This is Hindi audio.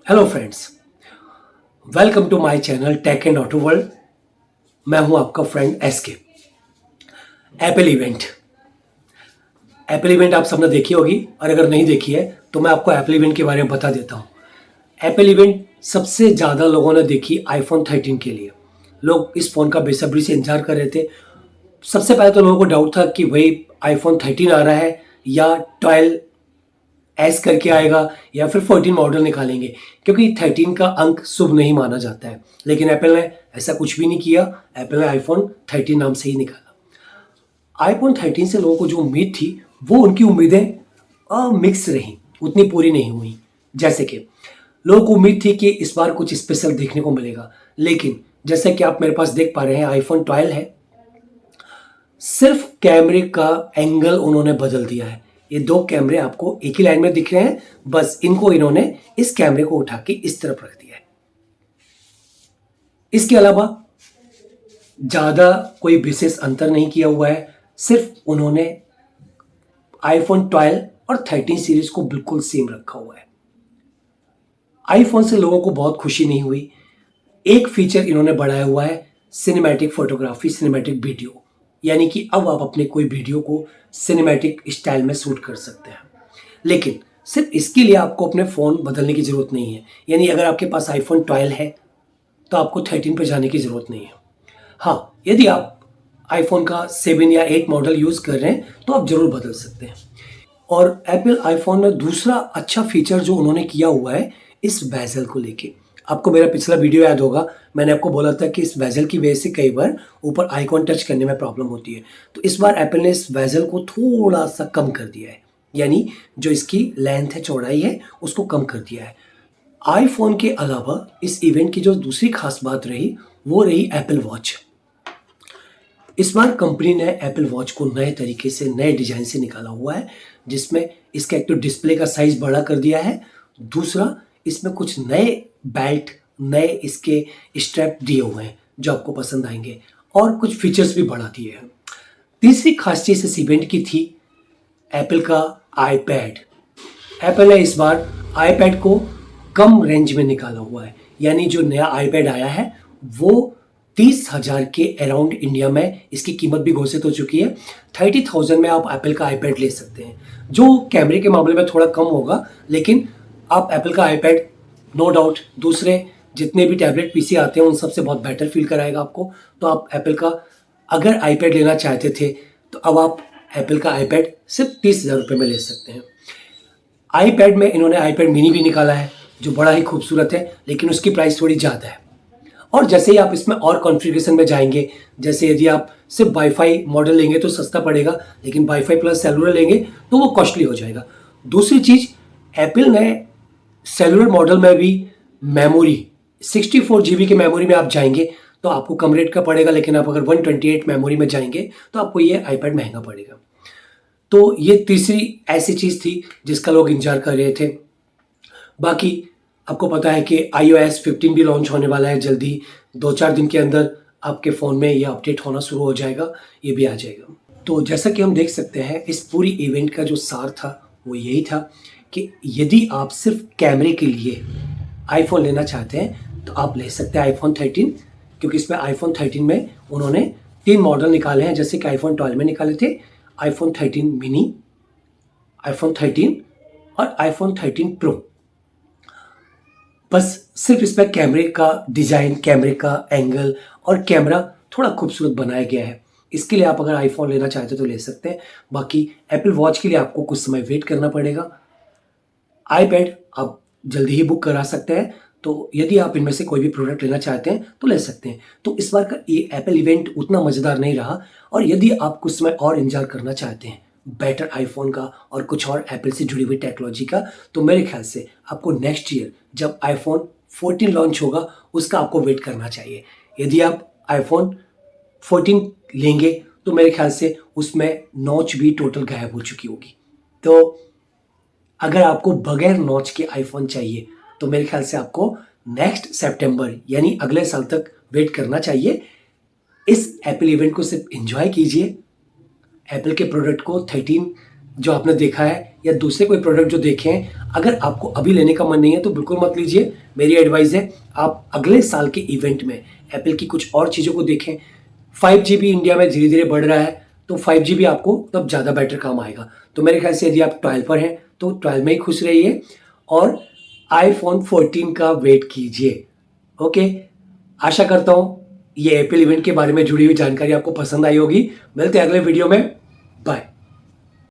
Hello friends, welcome to my channel tech and auto world. मैं हूं आपका फ्रेंड एसके। एप्पल इवेंट आप सबने देखी होगी, और अगर नहीं देखी है तो मैं आपको एप्पल इवेंट के बारे में बता देता हूं। एप्पल इवेंट सबसे ज़्यादा लोगों ने देखी आईफोन 13 के लिए। लोग इस फ़ोन का बेसब्री से इंतजार कर रहे थे। सबसे पहले तो लोगों को डाउट था कि भाई आईफोन 13 आ रहा है या 12 एस करके आएगा या फिर 14 मॉडल निकालेंगे, क्योंकि 13 का अंक शुभ नहीं माना जाता है। लेकिन एप्पल ने ऐसा कुछ भी नहीं किया। एप्पल ने आईफोन 13 नाम से ही निकाला। आईफोन 13 से लोगों को जो उम्मीद थी, वो उनकी उम्मीदें मिक्स रही, उतनी पूरी नहीं हुई। जैसे कि लोगों को उम्मीद थी कि इस बार कुछ स्पेशल देखने को मिलेगा, लेकिन जैसे कि आप मेरे पास देख पा रहे हैं, आईफोन 12 है। सिर्फ कैमरे का एंगल उन्होंने बदल दिया है। ये दो कैमरे आपको एक ही लाइन में दिख रहे हैं, बस इनको इन्होंने इस कैमरे को उठा के इस तरफ रख दिया है। इसके अलावा ज़्यादा कोई विशेष अंतर नहीं किया हुआ है। सिर्फ उन्होंने आईफोन 12 और 13 सीरीज को बिल्कुल सेम रखा हुआ है। आईफोन से लोगों को बहुत खुशी नहीं हुई। एक फीचर इन्होंने बढ़ाया हुआ है, सिनेमैटिक फोटोग्राफी, सिनेमैटिक वीडियो। यानी कि अब आप अपने कोई वीडियो को सिनेमैटिक स्टाइल में शूट कर सकते हैं। लेकिन सिर्फ इसके लिए आपको अपने फ़ोन बदलने की ज़रूरत नहीं है। यानी अगर आपके पास आईफोन 12 है तो आपको 13 पे जाने की ज़रूरत नहीं है। हाँ, यदि आप आईफोन का 7 या 8 मॉडल यूज़ कर रहे हैं तो आप ज़रूर बदल सकते हैं। और एप्पल आईफोन में दूसरा अच्छा फीचर जो उन्होंने किया हुआ है, इस बेज़ल को लेके। आपको मेरा पिछला वीडियो याद होगा, मैंने आपको बोला था कि इस बेज़ल की वजह से कई बार ऊपर आइकॉन टच करने में प्रॉब्लम होती है। तो इस बार एप्पल ने इस बेज़ल को थोड़ा-सा कम कर दिया है। यानी जो इसकी लेंथ है, चौड़ाई है, उसको कम कर दिया है। आईफोन के अलावा इस इवेंट की जो दूसरी खास बात रही, वो रही एप्पल वॉच। इस बार कंपनी ने एप्पल वॉच को नए तरीके से, नए डिज़ाइन से निकाला हुआ है, जिसमें इसका एक तो डिस्प्ले का साइज़ बड़ा कर दिया है, दूसरा इसमें कुछ नए बेल्ट, नए इसके स्ट्रैप दिए हुए हैं जो आपको पसंद आएंगे, और कुछ फीचर्स भी बढ़ा दिए हैं। तीसरी खास चीज़ इस इवेंट की थी एप्पल का आईपैड। एप्पल ने इस बार आईपैड को कम रेंज में निकाला हुआ है। यानी जो नया आईपैड आया है वो 30,000 के अराउंड इंडिया में इसकी कीमत भी घोषित हो चुकी है। 30,000 में आप एप्पल का आईपैड ले सकते हैं, जो कैमरे के मामले में थोड़ा कम होगा। लेकिन आप एप्पल का आईपैड नो डाउट दूसरे जितने भी टैबलेट पीसी आते हैं उन सबसे बहुत बेटर फील कराएगा आपको। तो आप एप्पल का अगर आईपैड लेना चाहते थे तो अब आप एप्पल का आईपैड सिर्फ 30,000 रुपये में ले सकते हैं। आईपैड में इन्होंने आईपैड मिनी भी निकाला है, जो बड़ा ही खूबसूरत है, लेकिन उसकी प्राइस थोड़ी ज़्यादा है। और जैसे ही आप इसमें और कॉन्फ़िगरेशन में जाएंगे, जैसे यदि आप सिर्फ वाईफाई मॉडल लेंगे तो सस्ता पड़ेगा, लेकिन वाईफाई प्लस सेलुलर लेंगे तो वो कॉस्टली हो जाएगा। दूसरी चीज़, एप्पल ने सेलुलर मॉडल में भी मेमोरी 64 जीबी की मेमोरी में आप जाएंगे तो आपको कम रेट का पड़ेगा, लेकिन आप अगर 128 मेमोरी में जाएंगे तो आपको ये आईपैड महंगा पड़ेगा। तो ये तीसरी ऐसी चीज़ थी जिसका लोग इंतजार कर रहे थे। बाकी आपको पता है कि iOS 15 भी लॉन्च होने वाला है जल्दी। 2-4 दिन के अंदर आपके फ़ोन में ये अपडेट होना शुरू हो जाएगा, ये भी आ जाएगा। तो जैसा कि हम देख सकते हैं, इस पूरी इवेंट का जो सार था वो यही था कि यदि आप सिर्फ कैमरे के लिए आईफोन लेना चाहते हैं तो आप ले सकते हैं आईफोन 13, क्योंकि इसमें आईफोन 13 में उन्होंने 3 मॉडल निकाले हैं, जैसे कि आईफोन 12 में निकाले थे आईफोन 13 मिनी, आईफोन 13 और आईफोन 13 प्रो। बस सिर्फ इसमें कैमरे का डिज़ाइन, कैमरे का एंगल और कैमरा थोड़ा खूबसूरत बनाया गया है। इसके लिए आप अगर आईफोन लेना चाहते तो ले सकते हैं। बाकी एप्पल वॉच के लिए आपको कुछ समय वेट करना पड़ेगा। आईपैड आप जल्दी ही बुक करा सकते हैं। तो यदि आप इनमें से कोई भी प्रोडक्ट लेना चाहते हैं तो ले सकते हैं। तो इस बार का ये एप्पल इवेंट उतना मज़ेदार नहीं रहा। और यदि आप कुछ समय और इंतजार करना चाहते हैं बेटर आईफोन का और कुछ और एप्पल से जुड़ी हुई टेक्नोलॉजी का, तो मेरे ख्याल से आपको नेक्स्ट ईयर जब आईफोन 14 लॉन्च होगा उसका आपको वेट करना चाहिए। यदि आप आईफोन 14 लेंगे तो मेरे ख्याल से उसमें नॉच भी टोटल गायब हो चुकी होगी। तो अगर आपको बगैर नॉच के आईफोन चाहिए तो मेरे ख्याल से आपको नेक्स्ट सितंबर यानी अगले साल तक वेट करना चाहिए। इस एप्पल इवेंट को सिर्फ एंजॉय कीजिए। एप्पल के प्रोडक्ट को 13 जो आपने देखा है या दूसरे कोई प्रोडक्ट जो देखे हैं, अगर आपको अभी लेने का मन नहीं है तो बिल्कुल मत लीजिए। मेरी एडवाइस है आप अगले साल के इवेंट में एप्पल की कुछ और चीज़ों को देखें। 5GB इंडिया में धीरे धीरे बढ़ रहा है, तो 5GB आपको तब ज़्यादा बेटर काम आएगा। तो मेरे ख्याल से यदि आप 12 पर हैं तो 12 में ही खुश रहिए और आईफोन 14 का वेट कीजिए। ओके, आशा करता हूँ ये एप्पल इवेंट के बारे में जुड़ी हुई जानकारी आपको पसंद आई होगी। मिलते हैं अगले वीडियो में।